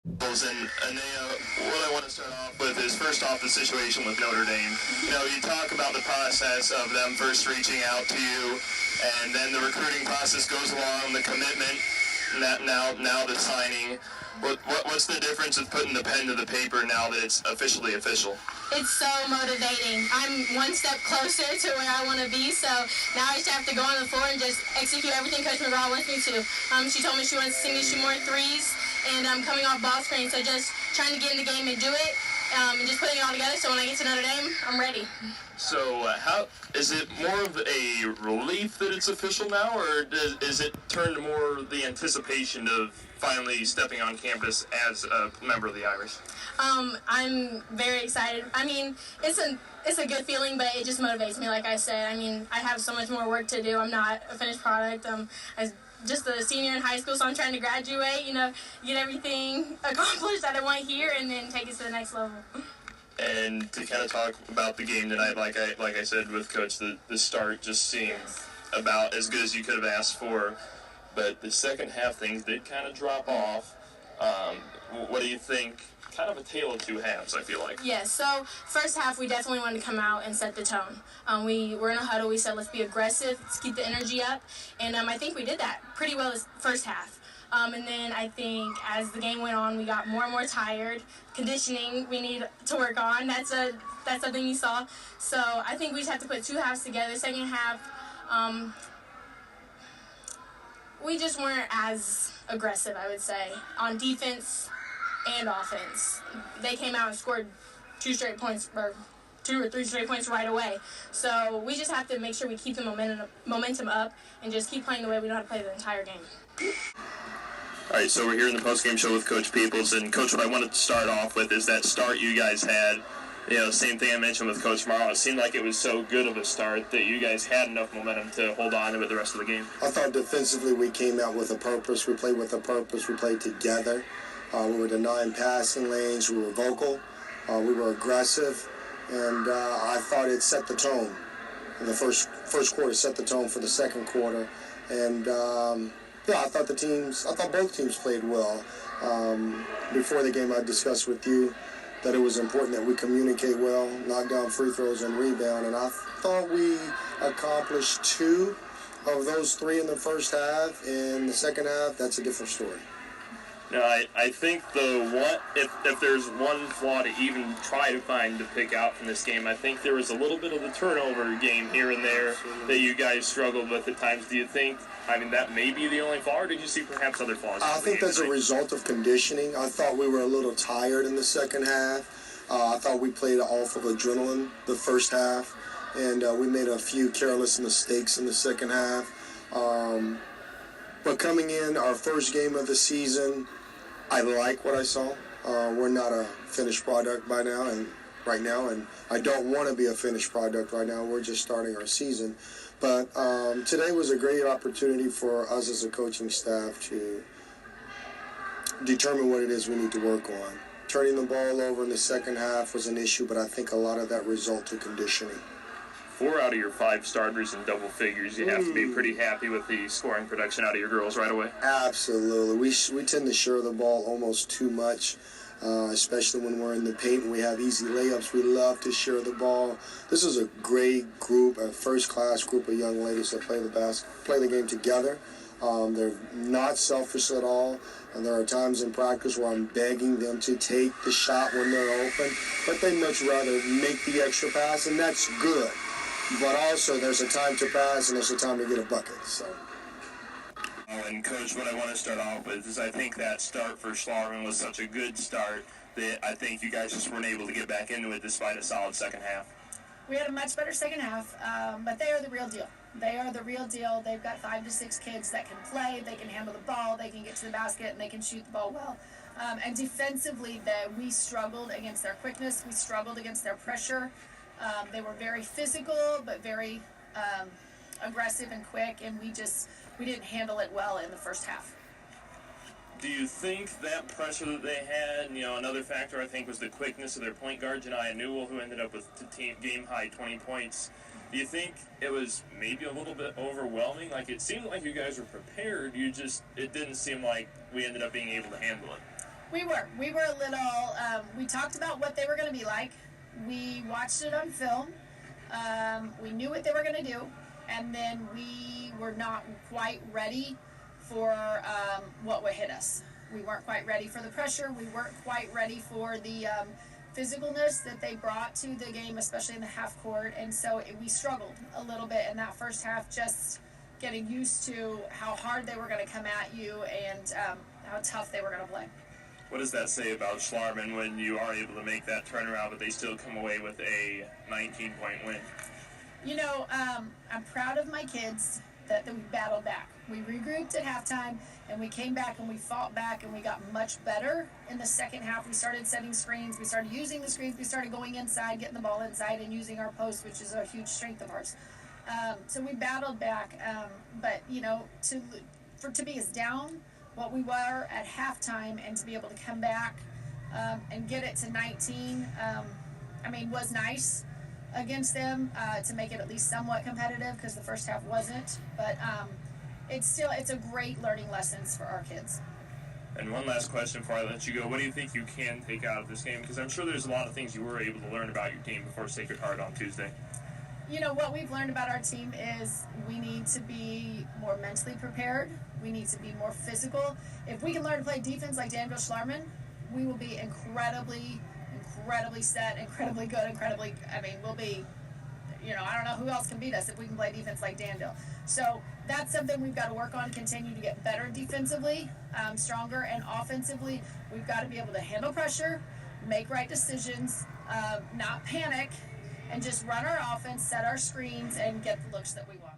And Anea, what I want to start off with is first off the situation with Notre Dame. You know, you talk about the process of them first reaching out to you, and then the recruiting process goes along, the commitment, now the signing. What's the difference of putting the pen to the paper now that it's officially official? It's so motivating. I'm one step closer to where I want to be, so now I just have to go on the floor and just execute everything Coach McGraw wants me to. She told me she wants to see me shoot more threes, and I'm coming off ball screen, so just trying to get in the game and do it, and just putting it all together, so when I get to Notre Dame, I'm ready. So how is it more of a relief that it's official now, or is it turned more the anticipation of finally stepping on campus as a member of the Irish? I'm very excited. I mean, it's a good feeling, but it just motivates me, like I said. I mean, I have so much more work to do. I'm not a finished product. I'm just a senior in high school, so I'm trying to graduate, get everything accomplished that I want here, and then take it to the next level. And to kind of talk about the game tonight, like I said with Coach, the start just seemed about as good as you could have asked for. But the second half, things did kind of drop off. What do you think? Kind of a tale of two halves, I feel like. Yes, so first half, we definitely wanted to come out and set the tone. We were in a huddle. We said, let's be aggressive, let's keep the energy up. And I think we did that pretty well this first half. And then I think as the game went on, we got more and more tired. Conditioning we need to work on. That's something you saw. So I think we just have to put two halves together. Second half, we just weren't as aggressive, I would say, on defense and offense. They came out and scored two or three straight points right away. So we just have to make sure we keep the momentum up and just keep playing the way we know how to play the entire game. All right, so we're here in the postgame show with Coach Peoples. And, Coach, what I wanted to start off with is that start you guys had. Same thing I mentioned with Coach Morrow. It seemed like it was so good of a start that you guys had enough momentum to hold on to it the rest of the game. I thought defensively we came out with a purpose. We played with a purpose. We played together. We were denying passing lanes. We were vocal. We were aggressive. And I thought it set the tone. In the first quarter, set the tone for the second quarter. And, I thought both teams played well. Before the game, I discussed with you that it was important that we communicate well, knock down free throws and rebound. And I thought we accomplished 2 of those 3 in the first half. In the second half, that's a different story. No, I think if there's one flaw to even try to find to pick out from this game, I think there was a little bit of the turnover game here and there that you guys struggled with at times. Do you think, that may be the only flaw, or did you see perhaps other flaws? I think that's a result of conditioning. I thought we were a little tired in the second half. I thought we played off of adrenaline the first half, and we made a few careless mistakes in the second half. But coming in, our first game of the season, I like what I saw. We're not a finished product right now, and I don't want to be a finished product right now. We're just starting our season. But today was a great opportunity for us as a coaching staff to determine what it is we need to work on. Turning the ball over in the second half was an issue, but I think a lot of that result to conditioning. 4 out of your 5 starters in double figures. You have to be pretty happy with the scoring production out of your girls right away. Absolutely. We tend to share the ball almost too much, especially when we're in the paint and we have easy layups. We love to share the ball. This is a great group, a first-class group of young ladies that play the game together. They're not selfish at all. And there are times in practice where I'm begging them to take the shot when they're open, but they much rather make the extra pass, and that's good. But also, there's a time to pass and there's a time to get a bucket. So. And Coach, what I want to start off with is I think that start for Schlarman was such a good start that I think you guys just weren't able to get back into it despite a solid second half. We had a much better second half, but they are the real deal. They are the real deal. They've got 5 to 6 kids that can play, they can handle the ball, they can get to the basket, and they can shoot the ball well. And defensively, we struggled against their quickness. We struggled against their pressure. They were very physical, but very aggressive and quick, and we didn't handle it well in the first half. Do you think that pressure that they had, another factor I think was the quickness of their point guard, Janiyah Newell, who ended up with game-high 20 points. Do you think it was maybe a little bit overwhelming? Like, it seemed like you guys were prepared, it didn't seem like we ended up being able to handle it. We were a little, we talked about what they were going to be like. We watched it on film. We knew what they were going to do. And then we were not quite ready for what would hit us. We weren't quite ready for the pressure. We weren't quite ready for the physicalness that they brought to the game, especially in the half court. And so we struggled a little bit in that first half, just getting used to how hard they were going to come at you and how tough they were going to play. What does that say about Schlarman when you are able to make that turnaround, but they still come away with a 19-point win? You know, I'm proud of my kids that we battled back. We regrouped at halftime, and we came back and we fought back, and we got much better in the second half. We started setting screens. We started using the screens. We started going inside, getting the ball inside, and using our post, which is a huge strength of ours. So we battled back, but, you know, to be as down what we were at halftime and to be able to come back and get it to 19, was nice against them to make it at least somewhat competitive, because the first half wasn't. But it's a great learning lessons for our kids. And one last question before I let you go. What do you think you can take out of this game? Because I'm sure there's a lot of things you were able to learn about your team before Sacred Heart on Tuesday. You know, what we've learned about our team is we need to be more mentally prepared. We need to be more physical. If we can learn to play defense like Danville Schlarman, we will be incredibly set, incredibly good, we'll be, I don't know who else can beat us if we can play defense like Danville. So that's something we've got to work on, continue to get better defensively, stronger, and offensively, we've got to be able to handle pressure, make right decisions, not panic, and just run our offense, set our screens, and get the looks that we want.